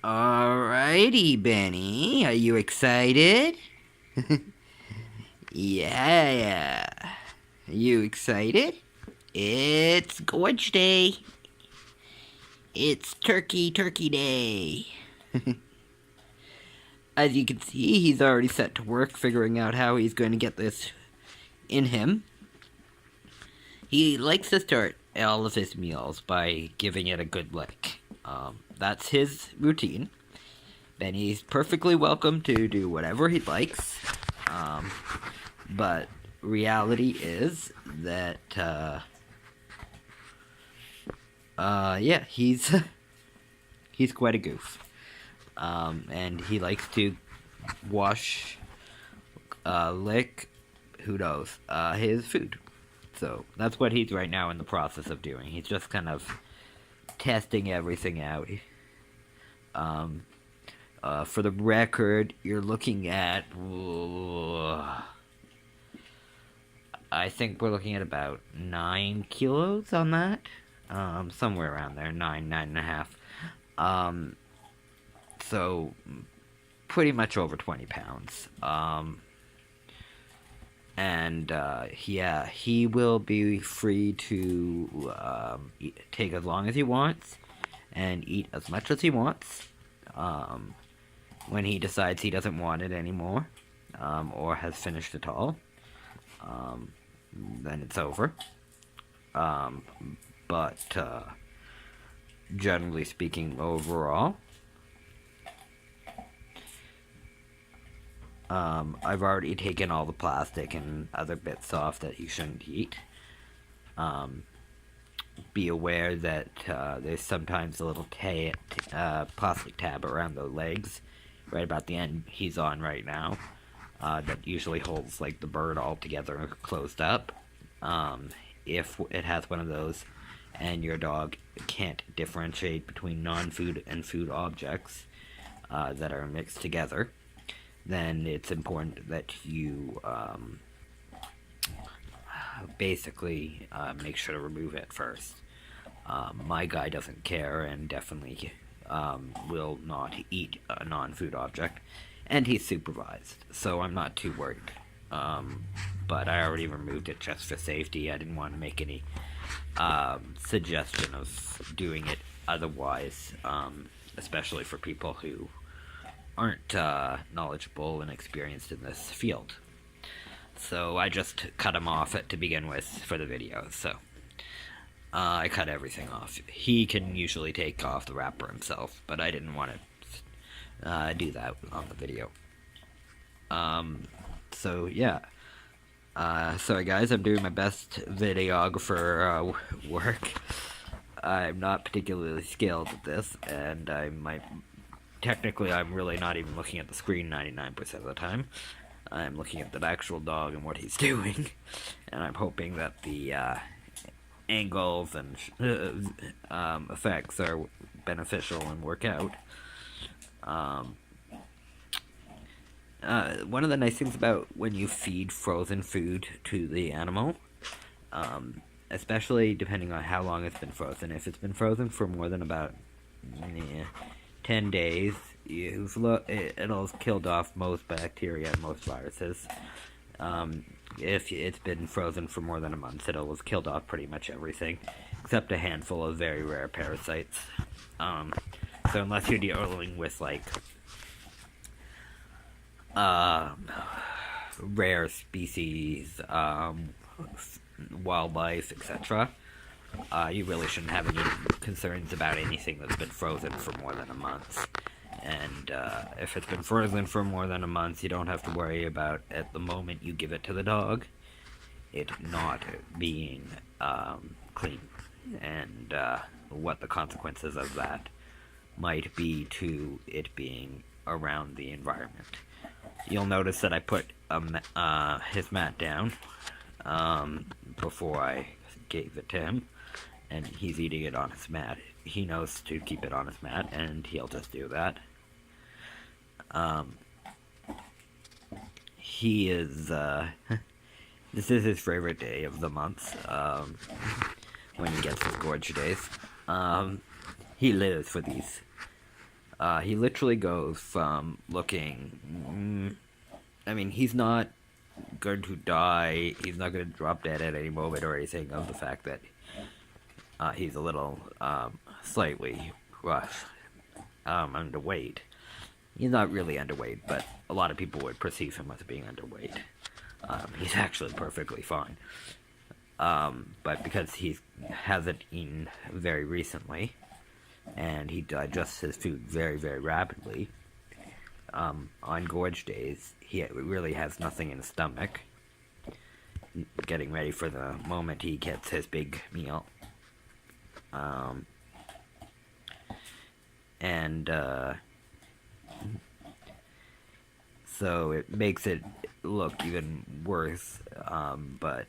Alrighty, Benny. Are you excited? Yeah. Are you excited? It's Gorge Day. It's Turkey Day. As you can see, he's already set to work figuring out how he's going to get this in him. He likes to start all of his meals by giving it a good lick. That's his routine. Benny's perfectly welcome to do whatever he likes. But reality is that, yeah, he's quite a goof. And he likes to wash, lick, who knows, his food. So that's what he's right now in the process of doing. He's just kind of testing everything out. For the record, you're looking at, I think we're looking at about 9 kilos on that. Somewhere around there, 9.5. So pretty much over 20 pounds. And yeah, he will be free to take as long as he wants and eat as much as he wants. When he decides he doesn't want it anymore, or has finished it all, then it's over. But generally speaking, overall, I've already taken all the plastic and other bits off that you shouldn't eat. Be aware that there's sometimes a little plastic tab around the legs, right about the end he's on right now, that usually holds like the bird all together closed up. If it has one of those and your dog can't differentiate between non-food and food objects that are mixed together, then it's important that you basically make sure to remove it first. My guy doesn't care and definitely will not eat a non-food object, and he's supervised, so I'm not too worried. But I already removed it just for safety. I didn't want to make any suggestion of doing it otherwise, especially for people who aren't knowledgeable and experienced in this field. So I just cut him off to begin with for the video, so I cut everything off. He can usually take off the wrapper himself, but I didn't want to do that on the video. So yeah. Sorry guys, I'm doing my best videographer work. I'm not particularly skilled at this, and technically I'm really not even looking at the screen 99% of the time. I'm looking at the actual dog and what he's doing, and I'm hoping that the angles and effects are beneficial and work out. One of the nice things about when you feed frozen food to the animal, especially depending on how long it's been frozen, if it's been frozen for more than about 10 days, it'll have killed off most bacteria and most viruses. If it's been frozen for more than a month, it'll have killed off pretty much everything, except a handful of very rare parasites. So unless you're dealing with, like, rare species, wildlife, etc., you really shouldn't have any concerns about anything that's been frozen for more than a month. And if it's been frozen for more than a month, you don't have to worry about, at the moment you give it to the dog, it not being clean, and what the consequences of that might be to it being around the environment. You'll notice that I put his mat down before I gave it to him, and he's eating it on his mat. He knows to keep it on his mat, and he'll just do that. He is, this is his favorite day of the month, when he gets his gorge days. He lives for these He literally goes from looking. I mean, he's not going to die. He's not going to drop dead at any moment or anything of the fact that he's a little slightly rough, underweight. He's not really underweight, but a lot of people would perceive him as being underweight. He's actually perfectly fine. But because he hasn't eaten very recently, and he digests his food very, very rapidly, on gorge days, he really has nothing in his stomach, getting ready for the moment he gets his big meal. And so it makes it look even worse, but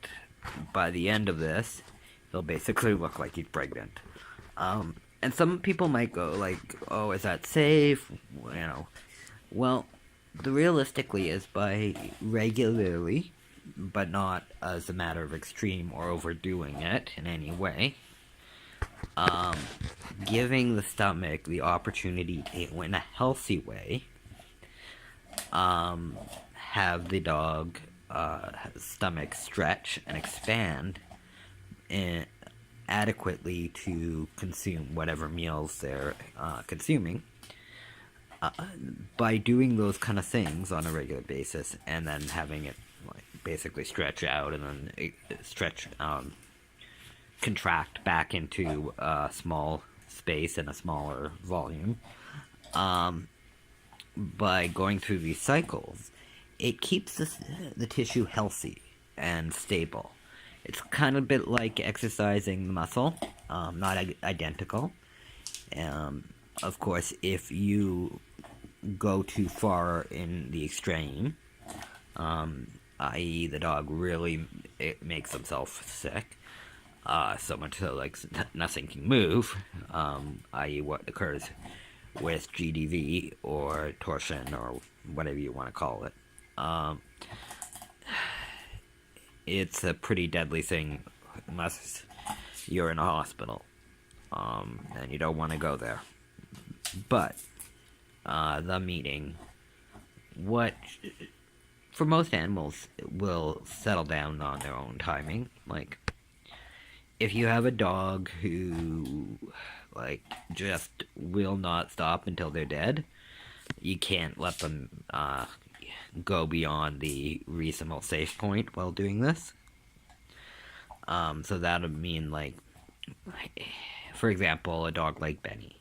by the end of this, he'll basically look like he's pregnant. And some people might go like, oh, is that safe? You know, well, the realistically is by regularly, but not as a matter of extreme or overdoing it in any way, giving the stomach the opportunity to, in a healthy way, have the dog stomach stretch and expand adequately to consume whatever meals they're consuming. By doing those kind of things on a regular basis, and then having it like basically stretch out and then contract back into a small space and a smaller volume, by going through these cycles, it keeps the tissue healthy and stable. It's kind of a bit like exercising the muscle, not identical. Of course, if you go too far in the extreme, i.e. the dog really makes himself sick, so much so like nothing can move, i.e. what occurs with GDV or torsion or whatever you want to call it. It's a pretty deadly thing unless you're in a hospital, and you don't want to go there. But the meeting, what for most animals will settle down on their own timing. Like, if you have a dog who like just will not stop until they're dead, you can't let them go beyond the reasonable safe point while doing this. So that would mean, like, for example, a dog like Benny.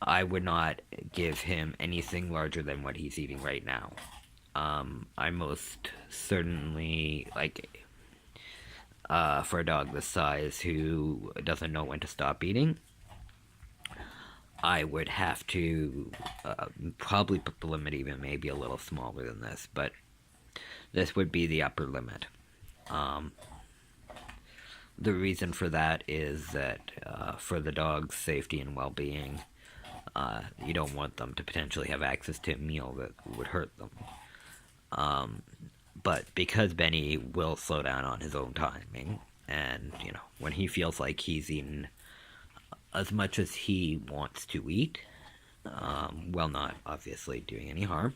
I would not give him anything larger than what he's eating right now. I most certainly, like, for a dog this size who doesn't know when to stop eating, I would have to probably put the limit even maybe a little smaller than this, but this would be the upper limit. The reason for that is that for the dog's safety and well-being, you don't want them to potentially have access to a meal that would hurt them. But because Benny will slow down on his own timing, and, you know, when he feels like he's eaten as much as he wants to eat, while not obviously doing any harm,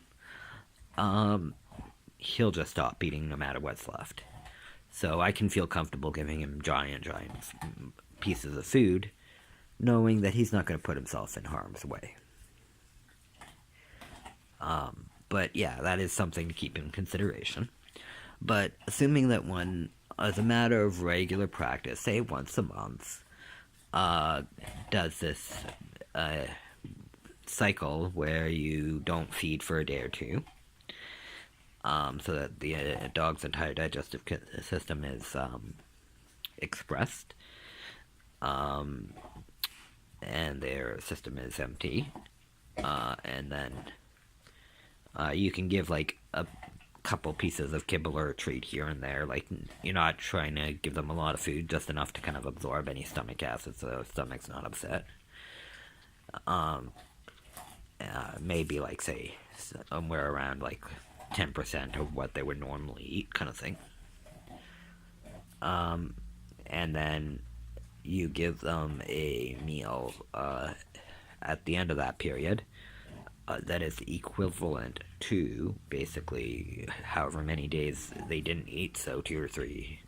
he'll just stop eating no matter what's left. So I can feel comfortable giving him giant pieces of food, knowing that he's not going to put himself in harm's way. But yeah, that is something to keep in consideration. But assuming that one, as a matter of regular practice, say once a month, does this cycle where you don't feed for a day or two, so that the dog's entire digestive system is expressed, and their system is empty, and then you can give like a couple pieces of kibble or a treat here and there. Like, you're not trying to give them a lot of food, just enough to kind of absorb any stomach acid so the stomach's not upset. Maybe like, say, somewhere around like 10% of what they would normally eat, kind of thing. And then you give them a meal at the end of that period, that is equivalent to basically however many days they didn't eat, so 2 or 3,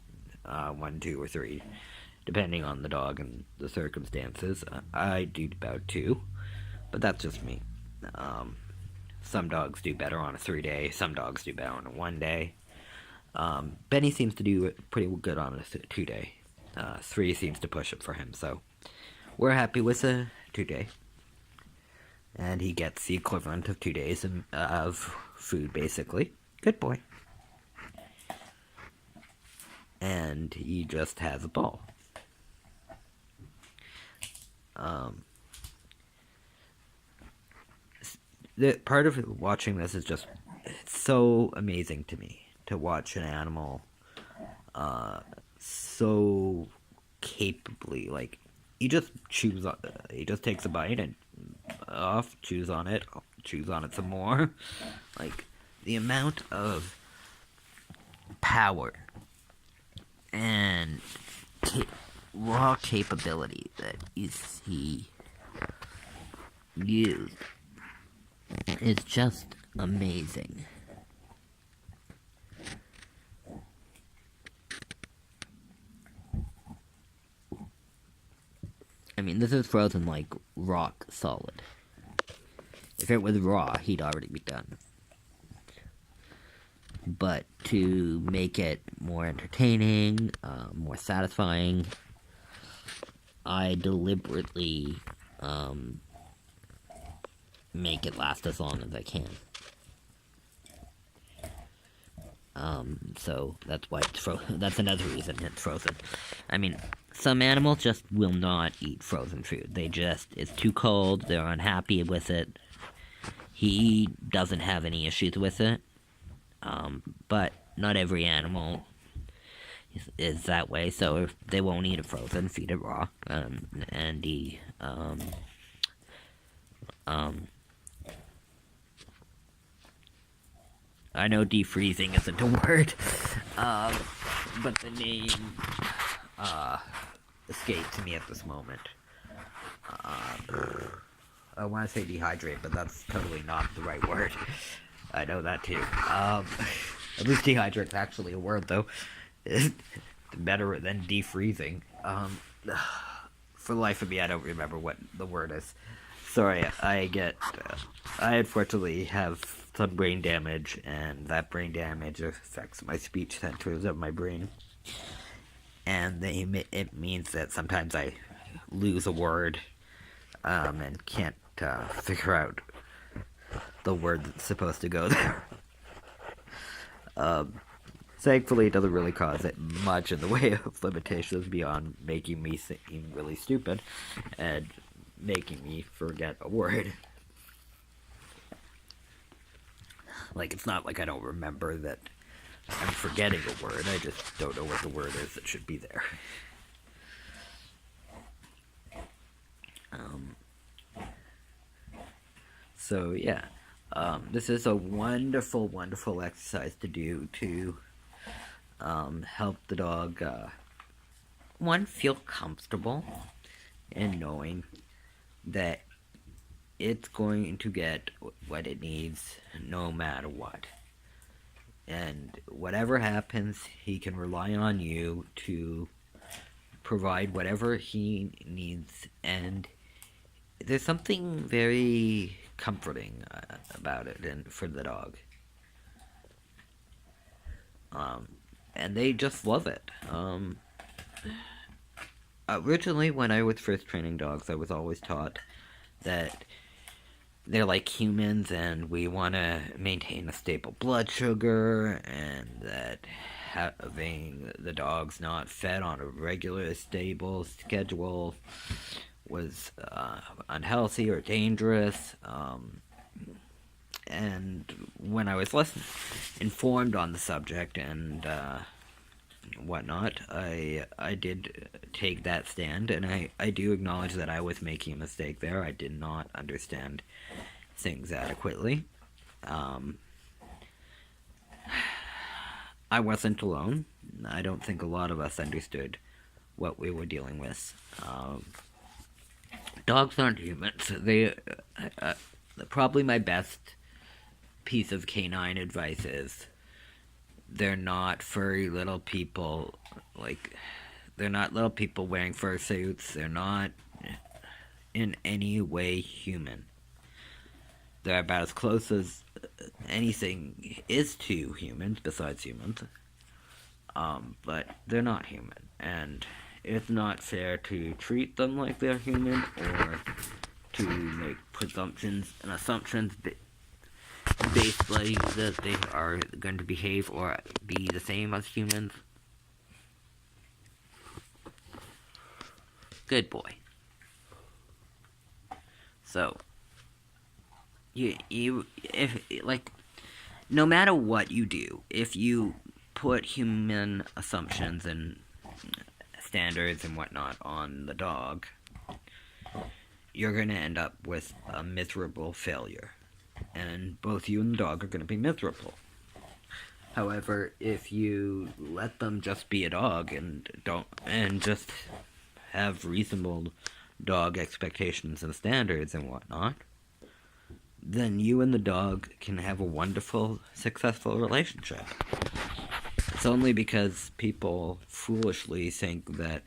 1, 2, or 3, depending on the dog and the circumstances. I do about 2, but that's just me. Some dogs do better on a 3-day, some dogs do better on a 1-day. Benny seems to do pretty good on a 2-day. 3 seems to push it for him, so we're happy with a 2-day. And he gets the equivalent of 2 days of food, basically. Good boy. And he just has a ball. The part of watching this is just, it's so amazing to me to watch an animal so capably, like, he just takes a bite and chews on it some more. Like, the amount of power and raw capability that he used is just amazing. I mean, this is frozen like rock solid. If it was raw, he'd already be done. But to make it more entertaining, more satisfying, I deliberately make it last as long as I can. So that's why it's frozen. That's another reason it's frozen. I mean, some animals just will not eat frozen food. It's too cold, they're unhappy with it. He doesn't have any issues with it. But not every animal is that way, so if they won't eat it frozen, feed it raw. And he, I know defreezing isn't a word, but the name, escaped me at this moment. I want to say dehydrate, but that's totally not the right word. I know that too. At least dehydrate is actually a word, though. It's better than defreezing. For the life of me, I don't remember what the word is. Sorry, I unfortunately have some brain damage, and that brain damage affects my speech centers of my brain. And it means that sometimes I lose a word, and can't figure out the word that's supposed to go there. Thankfully, it doesn't really cause it much in the way of limitations beyond making me seem really stupid and making me forget a word. Like, it's not like I don't remember that I'm forgetting a word, I just don't know what the word is that should be there. So, yeah. This is a wonderful, wonderful exercise to do to help the dog, feel comfortable in knowing that it's going to get what it needs no matter what. And whatever happens, he can rely on you to provide whatever he needs, and there's something very comforting about it and for the dog. And they just love it. Originally, when I was first training dogs, I was always taught that they're like humans and we want to maintain a stable blood sugar, and that having the dogs not fed on a regular, stable schedule was unhealthy or dangerous. And when I was less informed on the subject and whatnot, I did take that stand, and I do acknowledge that I was making a mistake there. I did not understand things adequately. I wasn't alone. I don't think a lot of us understood what we were dealing with. Dogs aren't humans. Uh, Probably my best piece of canine advice is they're not furry little people. Like, they're not little people wearing fursuits. They're not in any way human. They're about as close as anything is to humans, besides humans. But they're not human. And it's not fair to treat them like they're human or to make presumptions and assumptions based like that they are going to behave or be the same as humans. Good boy. So, if like, no matter what you do, if you put human assumptions and standards and whatnot on the dog, you're going to end up with a miserable failure. And both you and the dog are going to be miserable. However, if you let them just be a dog and just have reasonable dog expectations and standards and whatnot, then you and the dog can have a wonderful, successful relationship. It's only because people foolishly think that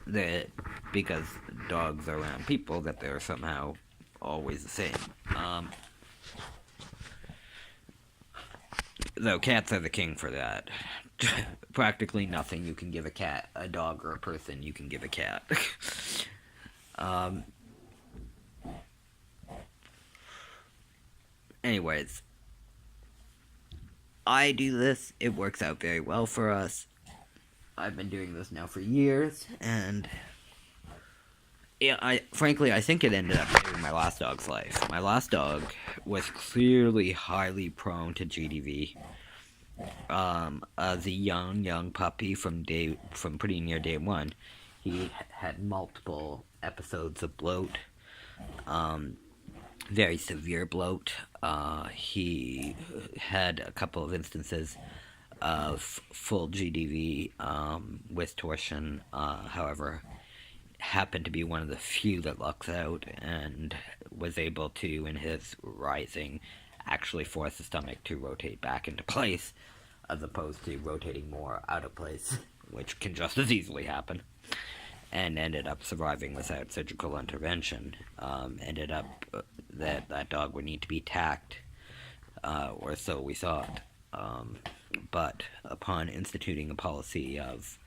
that because dogs are around people that they're somehow always the same. Though cats are the king for that. Practically nothing you can give a cat, a dog, or a person you can give a cat. Anyways, I do this. It works out very well for us. I've been doing this now for years, and yeah, I think it ended up saving my last dog's life. My last dog was clearly highly prone to GDV. As a young puppy from pretty near day one, he had multiple episodes of bloat, very severe bloat. He had a couple of instances of full GDV with torsion. However, happened to be one of the few that lucks out and was able to, in his rising, actually force the stomach to rotate back into place, as opposed to rotating more out of place, which can just as easily happen, and ended up surviving without surgical intervention. Ended up that dog would need to be tacked, or so we thought. But upon instituting a policy of,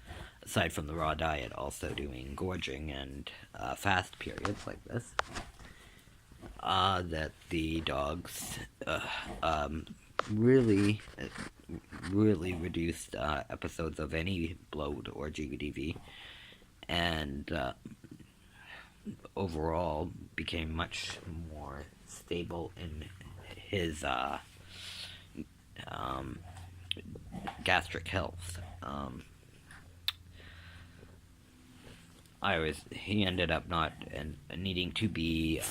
aside from the raw diet, also doing gorging and fast periods like this, that the dogs really reduced episodes of any bloat or GVDV, and overall became much more stable in his gastric health. He ended up not needing to be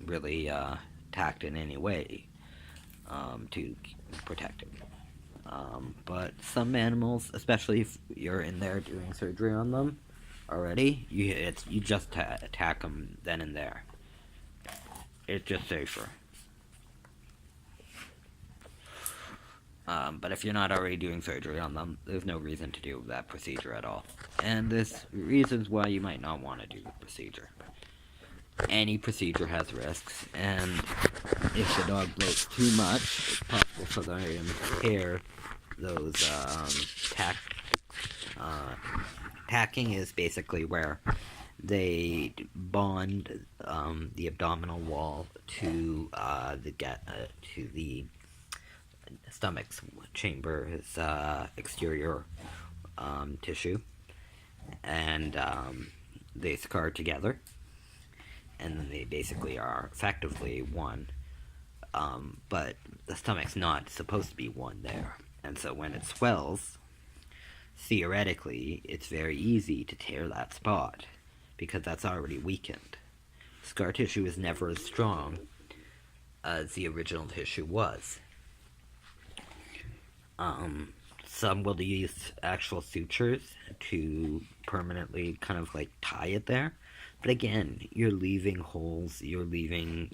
really tacked in any way to protect him. But some animals, especially if you're in there doing surgery on them already, you just attack them then and there. It's just safer. But if you're not already doing surgery on them, there's no reason to do that procedure at all. And there's reasons why you might not want to do the procedure. Any procedure has risks, and if the dog bloats too much, it's possible for them to impair those tacking is basically where they bond the abdominal wall to the stomach's chamber, his exterior tissue, and they scar together, and then they basically are effectively one. But the stomach's not supposed to be one there, and so when it swells, theoretically, it's very easy to tear that spot because that's already weakened. Scar tissue is never as strong as the original tissue was. Some will use actual sutures to permanently kind of like tie it there. But again, you're leaving holes, you're leaving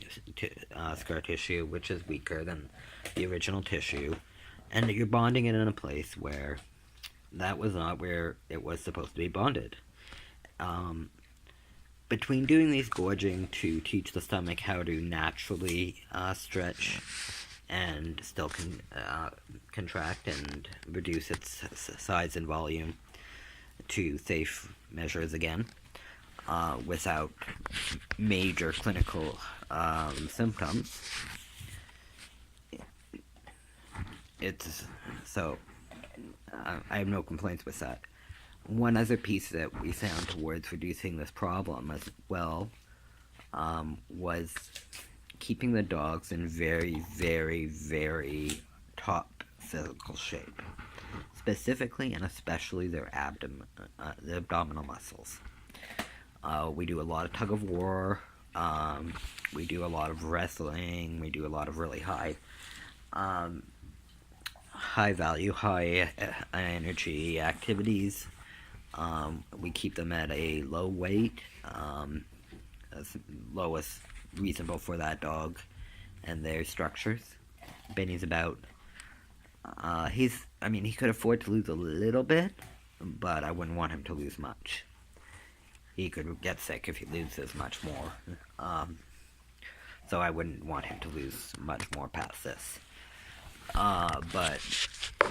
scar tissue, which is weaker than the original tissue, and you're bonding it in a place where that was not where it was supposed to be bonded. Between doing these gorging to teach the stomach how to naturally stretch and still contract and reduce its size and volume to safe measures again, without major clinical symptoms. It's so I have no complaints with that. One other piece that we found towards reducing this problem as well was keeping the dogs in very, very, very top physical shape, specifically and especially their the abdominal muscles. We do a lot of tug of war. We do a lot of wrestling. We do a lot of really high value, high energy activities. We keep them at a low weight, as low as reasonable for that dog and their structures. Benny's about, he could afford to lose a little bit, but I wouldn't want him to lose much. He could get sick if he loses much more. So I wouldn't want him to lose much more past this. But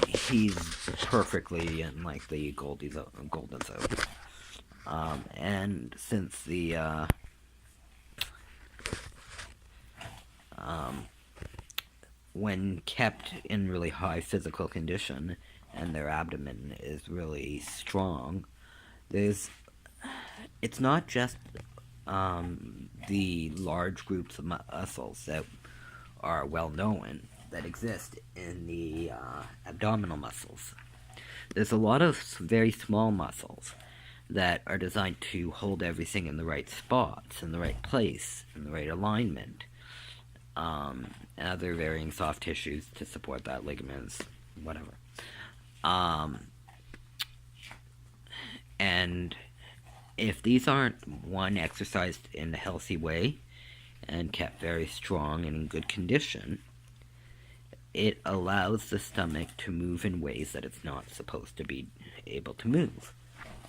he's perfectly in like the golden zone. And since the when kept in really high physical condition and their abdomen is really strong, it's not just the large groups of muscles that are well known that exist in the abdominal muscles. There's a lot of very small muscles that are designed to hold everything in the right spots, in the right place, in the right alignment. And other varying soft tissues to support that, ligaments, whatever. And if these aren't, one, exercised in a healthy way and kept very strong and in good condition, it allows the stomach to move in ways that it's not supposed to be able to move.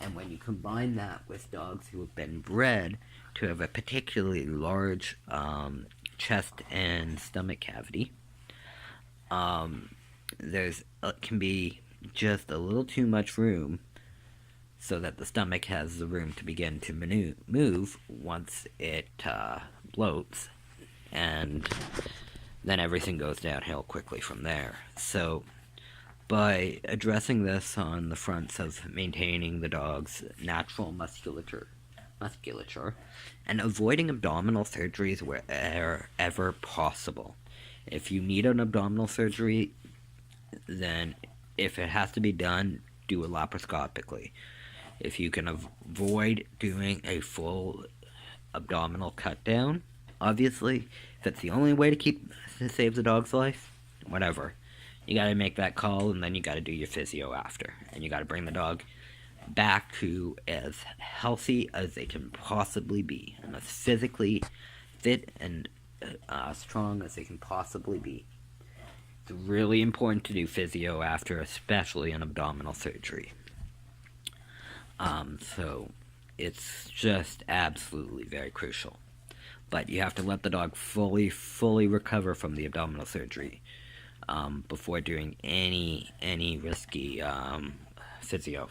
And when you combine that with dogs who have been bred to have a particularly large chest and stomach cavity, there's can be just a little too much room so that the stomach has the room to begin to move once it bloats, and then everything goes downhill quickly from there. So by addressing this on the fronts of maintaining the dog's natural musculature and avoiding abdominal surgeries wherever possible. If you need an abdominal surgery, then if it has to be done, do it laparoscopically. If you can avoid doing a full abdominal cut down, obviously, if it's the only way to save the dog's life, whatever. You gotta make that call, and then you gotta do your physio after. And you gotta bring the dog back to as healthy as they can possibly be, and as physically fit and strong as they can possibly be. It's really important to do physio after, especially an abdominal surgery. So it's just absolutely very crucial. But you have to let the dog fully recover from the abdominal surgery before doing any risky physio.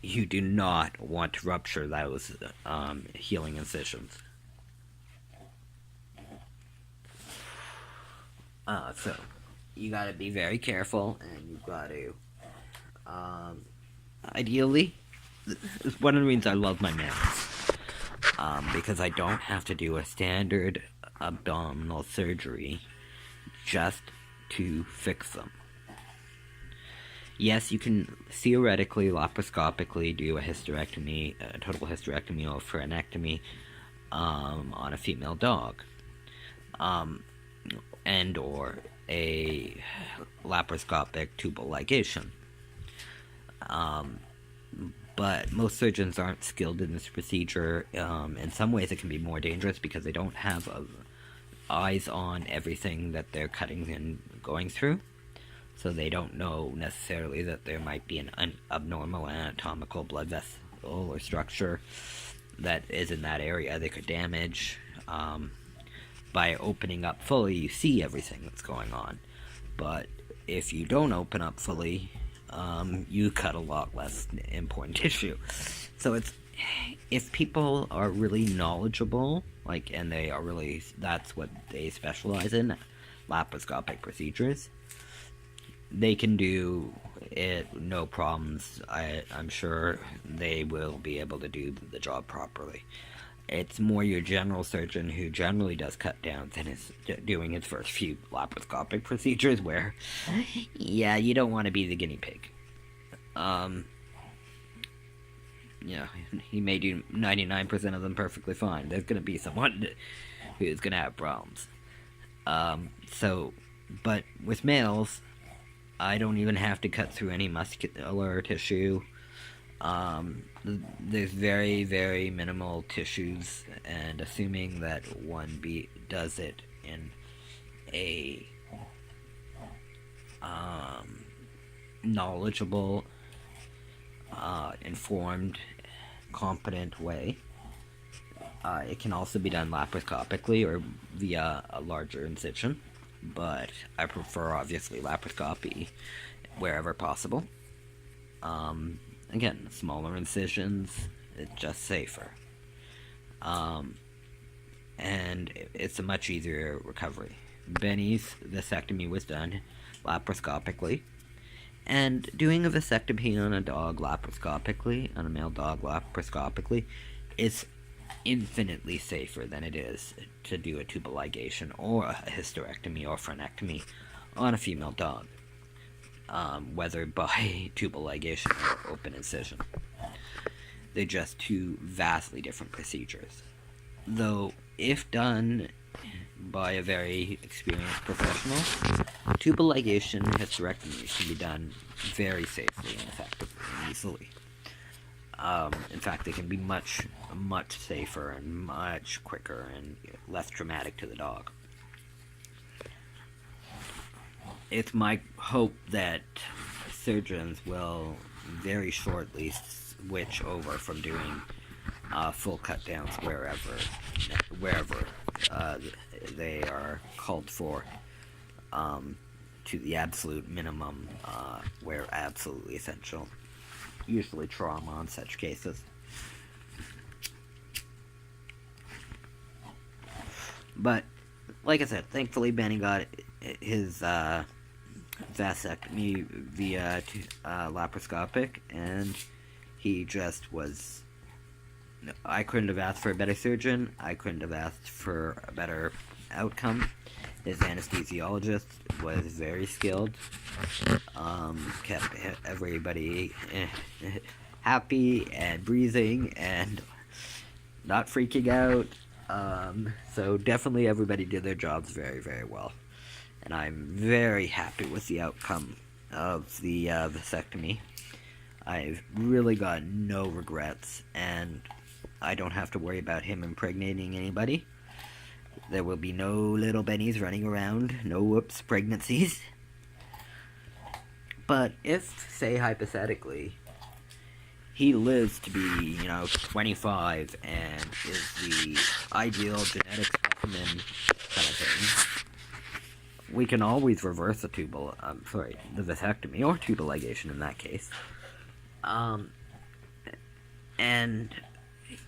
You do not want to rupture those healing incisions. So you gotta be very careful, and you've got to ideally, one of the reasons I love my mammoths, because I don't have to do a standard abdominal surgery just to fix them. Yes, you can theoretically, laparoscopically do a hysterectomy, a total hysterectomy or frenectomy on a female dog. and or a laparoscopic tubal ligation. But most surgeons aren't skilled in this procedure. In some ways, it can be more dangerous because they don't have eyes on everything that they're cutting and going through. So they don't know necessarily that there might be an abnormal anatomical blood vessel or structure that is in that area they could damage. By opening up fully, you see everything that's going on. But if you don't open up fully, you cut a lot less important tissue. So it's, if people are really knowledgeable, and they are really, that's what they specialize in, laparoscopic procedures, they can do it no problems. I'm sure they will be able to do the job properly. It's more your general surgeon who generally does cut downs and is doing his first few laparoscopic procedures where, yeah, you don't want to be the guinea pig. Yeah, he may do 99% of them perfectly fine. There's going to be someone who's going to have problems. But with males, I don't even have to cut through any muscular tissue. There's very, very minimal tissues, and assuming that one does it in a knowledgeable, informed, competent way, it can also be done laparoscopically or via a larger incision, but I prefer, obviously, laparoscopy wherever possible. Again, smaller incisions, it's just safer. And it's a much easier recovery. Benny's vasectomy was done laparoscopically, and doing a vasectomy on a dog laparoscopically, on a male dog laparoscopically, is infinitely safer than it is to do a tubal ligation or a hysterectomy or frenectomy on a female dog. Whether by tubal ligation or open incision. They're just two vastly different procedures. Though, if done by a very experienced professional, tubal ligation and hysterectomy can be done very safely and effectively and easily. In fact, they can be much, much safer and much quicker and less traumatic to the dog. It's my hope that surgeons will very shortly switch over from doing full cut downs wherever they are called for, to the absolute minimum where absolutely essential. Usually trauma in such cases. But, like I said, thankfully Benny got his vasectomy via laparoscopic, and he just was... I couldn't have asked for a better surgeon. I couldn't have asked for a better outcome. His anesthesiologist was very skilled. Kept everybody happy and breathing and not freaking out. So definitely everybody did their jobs very, very well. And I'm very happy with the outcome of the vasectomy. I've really got no regrets, and I don't have to worry about him impregnating anybody. There will be no little Bennies running around, no whoops pregnancies. But if, say, hypothetically, he lives to be, 25 and is the ideal genetic specimen kind of thing, we can always reverse the vasectomy, or tubal ligation in that case. And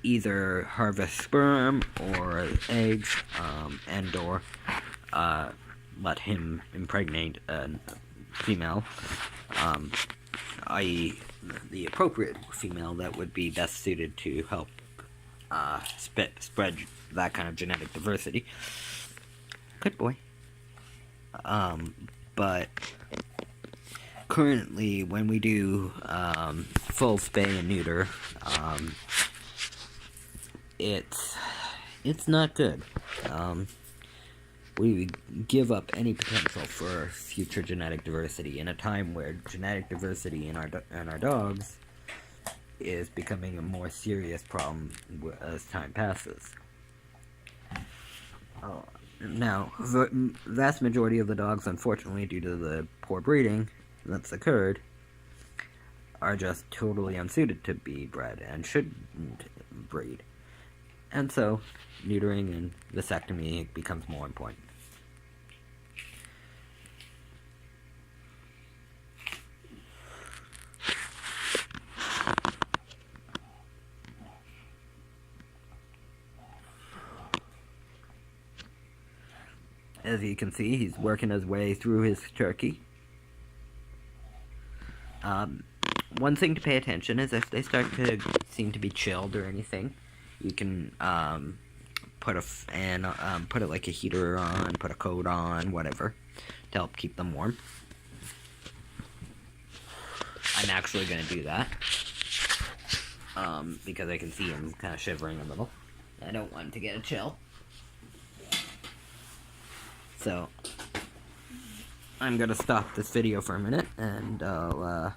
either harvest sperm or eggs, and or let him impregnate a female, i.e. the appropriate female that would be best suited to help spread that kind of genetic diversity. Good boy. But currently, when we do full spay and neuter, it's not good. we give up any potential for future genetic diversity in a time where genetic diversity in our dogs is becoming a more serious problem as time passes. Now, the vast majority of the dogs, unfortunately, due to the poor breeding that's occurred, are just totally unsuited to be bred and shouldn't breed. And so, neutering and vasectomy becomes more important. As you can see, he's working his way through his turkey. One thing to pay attention is if they start to seem to be chilled or anything, you can put it like a heater on, put a coat on, whatever, to help keep them warm. I'm actually going to do that because I can see him kind of shivering a little. I don't want him to get a chill. So, I'm going to stop this video for a minute, and I'll